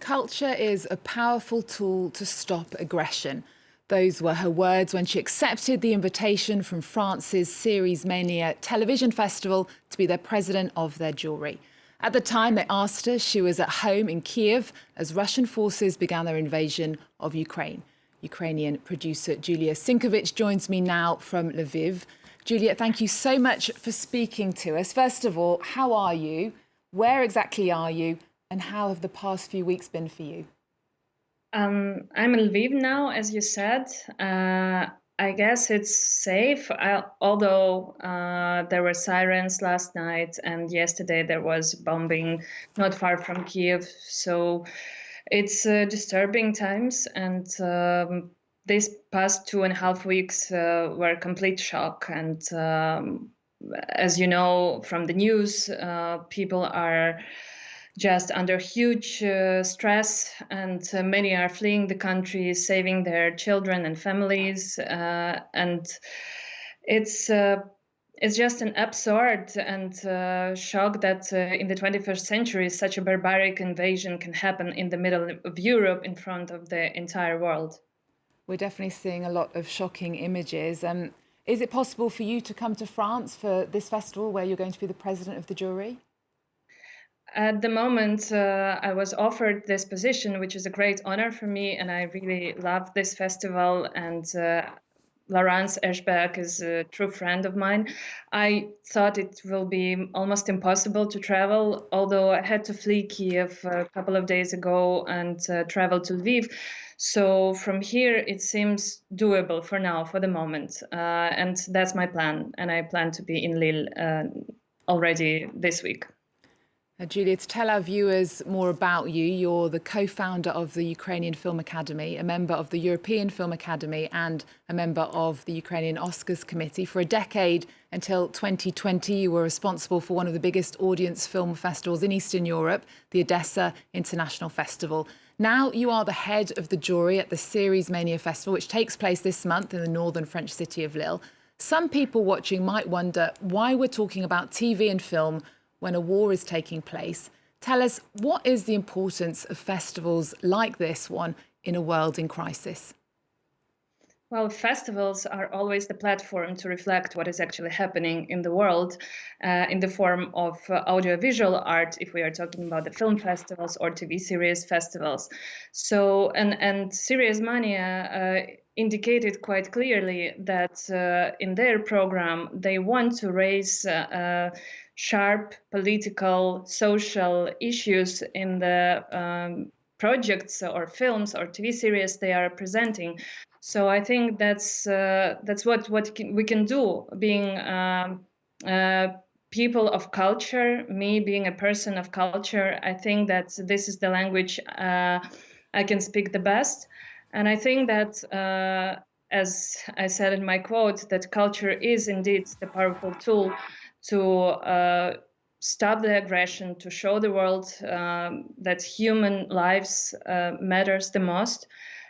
Culture is a powerful tool to stop aggression. Those were her words when she accepted the invitation from France's Series Mania television festival to be the president of their jury. At the time, they asked her, she was at home in Kiev as Russian forces began their invasion of Ukraine. Ukrainian producer Julia Sinkevych joins me now from Lviv. Julia, thank you so much for speaking to us. First of all, how are you? Where exactly are you? And how have the past few weeks been for you? I'm in Lviv now, as you said. I guess it's safe, although there were sirens last night and yesterday there was bombing not far from Kiev. So it's disturbing times. And these past 2.5 weeks were a complete shock. And as you know from the news, people are just under huge stress, and many are fleeing the country, saving their children and families. And it's just an absurd and shock that in the 21st century, such a barbaric invasion can happen in the middle of Europe in front of the entire world. We're definitely seeing a lot of shocking images. Is it possible for you to come to France for this festival where you're going to be the president of the jury? At the moment, I was offered this position, which is a great honor for me, and I really love this festival. And Laurence Eschberg is a true friend of mine. I thought it will be almost impossible to travel, although I had to flee Kiev a couple of days ago and travel to Lviv. So from here, it seems doable for now, for the moment. And that's my plan. And I plan to be in Lille already this week. Julia, to tell our viewers more about you, you're the co-founder of the Ukrainian Film Academy, a member of the European Film Academy and a member of the Ukrainian Oscars Committee. For a decade, until 2020, you were responsible for one of the biggest audience film festivals in Eastern Europe, the Odessa International Festival. Now you are the head of the jury at the Series Mania Festival, which takes place this month in the northern French city of Lille. Some people watching might wonder why we're talking about TV and film when a war is taking place. Tell us, what is the importance of festivals like this one in a world in crisis? Well, festivals are always the platform to reflect what is actually happening in the world in the form of audiovisual art, if we are talking about the film festivals or TV series festivals. So, and Series Mania indicated quite clearly that in their program, they want to raise sharp political, social issues in the projects or films or TV series they are presenting. So I think that's what we can do, being people of culture, me being a person of culture. I think that this is the language I can speak the best. And I think that, as I said in my quote, that culture is indeed the powerful tool to stop the aggression, to show the world that human lives matters the most,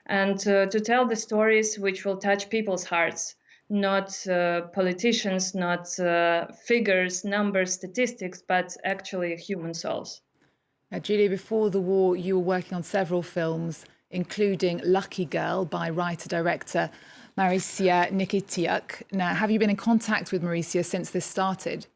and to tell the stories which will touch people's hearts, not politicians, not figures, numbers, statistics, but actually human souls. Now, Julia, before the war, you were working on several films, including Lucky Girl by writer-director Marysia Nikitiuk. Now, have you been in contact with Marysia since this started?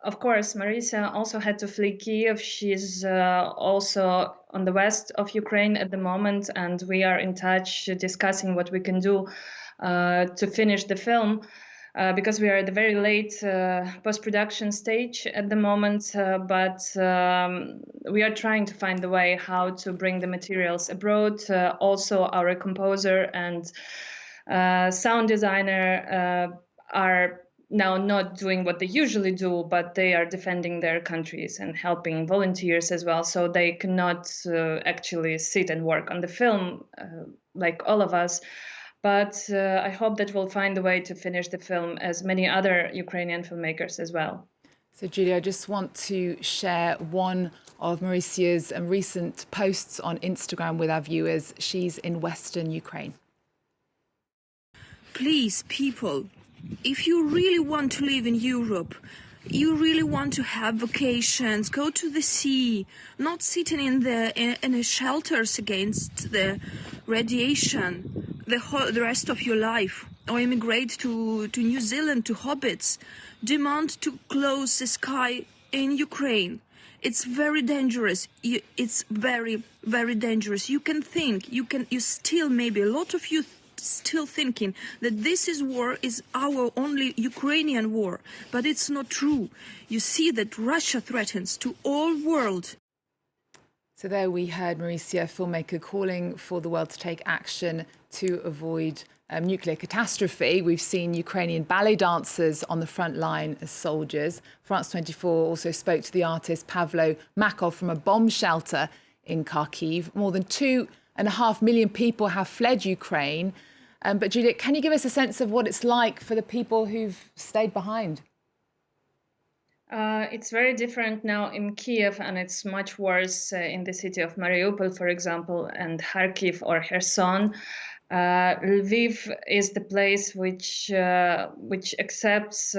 Of course, Marysia also had to flee Kiev. She's also on the west of Ukraine at the moment, and we are in touch discussing what we can do to finish the film. Because we are at the very late post-production stage at the moment, but we are trying to find a way how to bring the materials abroad. Also, our composer and sound designer are now not doing what they usually do, but they are defending their countries and helping volunteers as well. So they cannot actually sit and work on the film like all of us. But I hope that we'll find a way to finish the film, as many other Ukrainian filmmakers as well. So, Julia, I just want to share one of Marysia's recent posts on Instagram with our viewers. She's in Western Ukraine. Please, people, if you really want to live in Europe, You really want to have vacations, go to the sea, not sitting in the shelters against the radiation the rest of your life, or immigrate to New Zealand, to hobbits. Demand to close the sky in Ukraine. It's very dangerous. It's very, very dangerous. You can think, you still, maybe a lot of you still thinking that this war is our only Ukrainian war, but it's not true. You see that Russia threatens to all world. So there we heard Mauricia, filmmaker, calling for the world to take action to avoid nuclear catastrophe. We've seen Ukrainian ballet dancers on the front line as soldiers. France 24 also spoke to the artist Pavlo Makov from a bomb shelter in Kharkiv. More than 2.5 million people have fled Ukraine. But Julia, can you give us a sense of what it's like for the people who've stayed behind? It's very different now in Kiev, and it's much worse in the city of Mariupol, for example, and Kharkiv or Kherson. Lviv is the place which accepts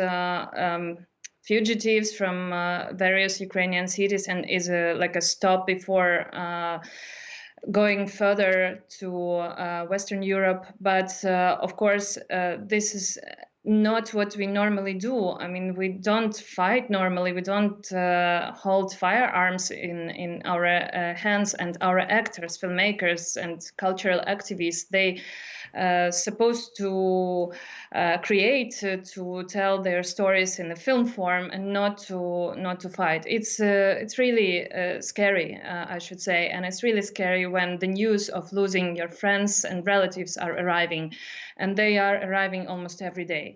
fugitives from various Ukrainian cities and is like a stop before going further to Western Europe. But of course, this is not what we normally do. I mean, we don't fight normally. We don't hold firearms in our hands, and our actors, filmmakers, and cultural activists, they supposed to create to tell their stories in a film form and not to fight. It's really scary, I should say, and it's really scary when the news of losing your friends and relatives are arriving, and they are arriving almost every day.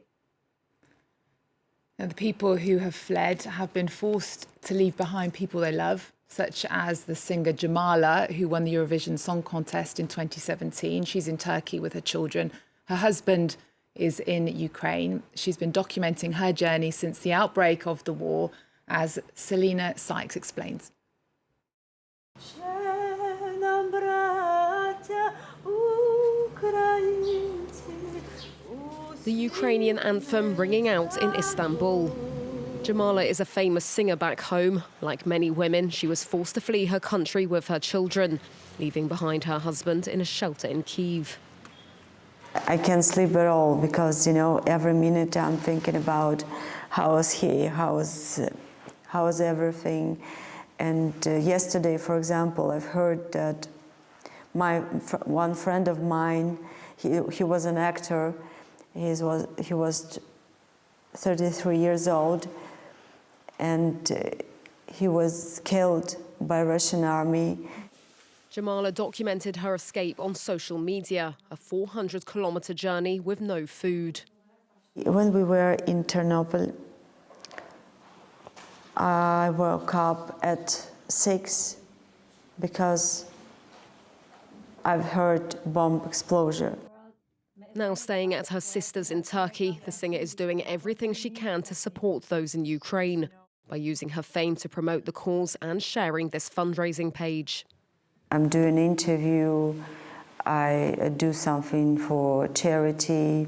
Now, the people who have fled have been forced to leave behind people they love, such as the singer Jamala, who won the Eurovision Song Contest in 2017. She's in Turkey with her children. Her husband is in Ukraine. She's been documenting her journey since the outbreak of the war, as Selina Sykes explains. The Ukrainian anthem ringing out in Istanbul. Jamala is a famous singer back home. Like many women, she was forced to flee her country with her children, leaving behind her husband in a shelter in Kyiv. I can't sleep at all because, you know, every minute I'm thinking about how is he, how is everything. And yesterday, for example, I've heard that one friend of mine, he was an actor. He was 33 years old, and he was killed by Russian army. Jamala documented her escape on social media, a 400-kilometer journey with no food. When we were in Ternopil, I woke up at 6 because I've heard bomb explosion. Now staying at her sister's in Turkey, the singer is doing everything she can to support those in Ukraine by using her fame to promote the cause and sharing this fundraising page. I'm doing an interview, I do something for charity.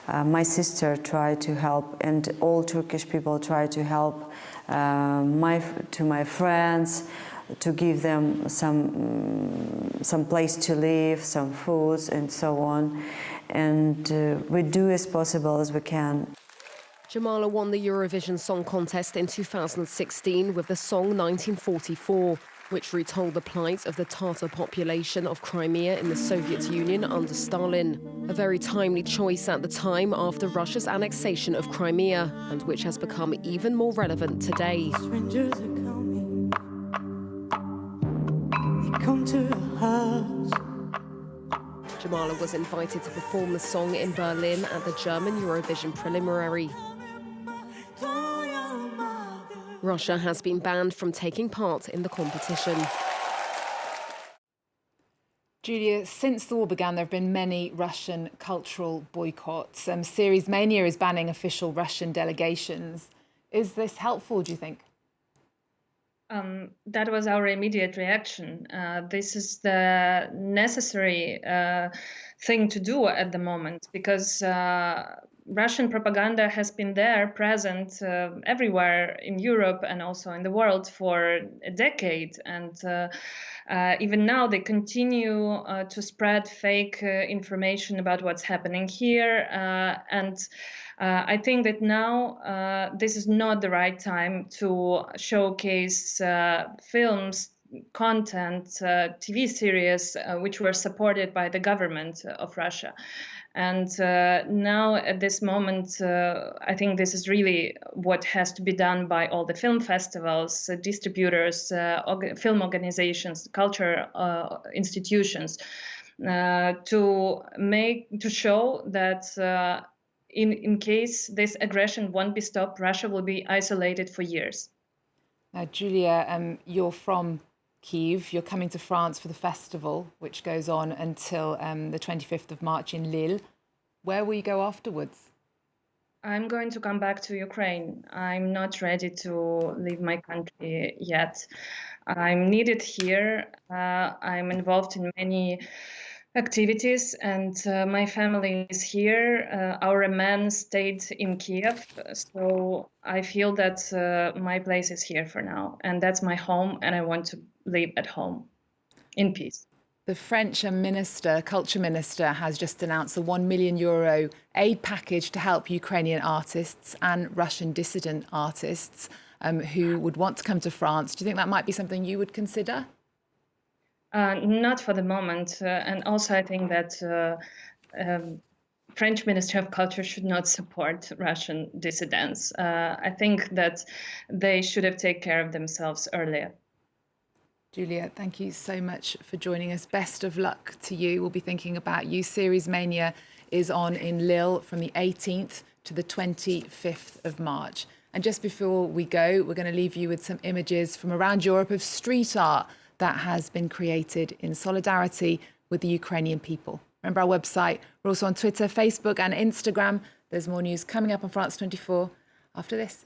My sister tried to help, and all Turkish people try to help my friends, to give them some place to live, some foods, and so on. And we do as possible as we can. Jamala won the Eurovision Song Contest in 2016 with the song 1944, which retold the plight of the Tatar population of Crimea in the Soviet Union under Stalin. A very timely choice at the time after Russia's annexation of Crimea, and which has become even more relevant today. Strangers are coming. They come to our house. Jamala was invited to perform the song in Berlin at the German Eurovision preliminary. Russia has been banned from taking part in the competition. Julia, since the war began, there have been many Russian cultural boycotts. Series Mania is banning official Russian delegations. Is this helpful, do you think? That was our immediate reaction. This is the necessary thing to do at the moment, because Russian propaganda has been there, present everywhere in Europe and also in the world for a decade. And even now, they continue to spread fake information about what's happening here. I think that now this is not the right time to showcase films, content, TV series which were supported by the government of Russia. And now at this moment, I think this is really what has to be done by all the film festivals, distributors, film organizations, culture institutions, to show that in case this aggression won't be stopped, Russia will be isolated for years. Now, Julia, you're from Kyiv. You're coming to France for the festival, which goes on until the 25th of March in Lille. Where will you go afterwards? I'm going to come back to Ukraine. I'm not ready to leave my country yet. I'm needed here. I'm involved in many activities, and my family is here. Our man stayed in Kiev, so I feel that my place is here for now, and that's my home, and I want to live at home in peace. The French culture minister, has just announced a €1 million aid package to help Ukrainian artists and Russian dissident artists who would want to come to France. Do you think that might be something you would consider? Not for the moment. And also I think that French Ministry of Culture should not support Russian dissidents. I think that they should have taken care of themselves earlier. Julia, thank you so much for joining us. Best of luck to you. We'll be thinking about you. Series Mania is on in Lille from the 18th to the 25th of March. And just before we go, we're going to leave you with some images from around Europe of street art that has been created in solidarity with the Ukrainian people. Remember our website. We're also on Twitter, Facebook and Instagram. There's more news coming up on France 24 after this.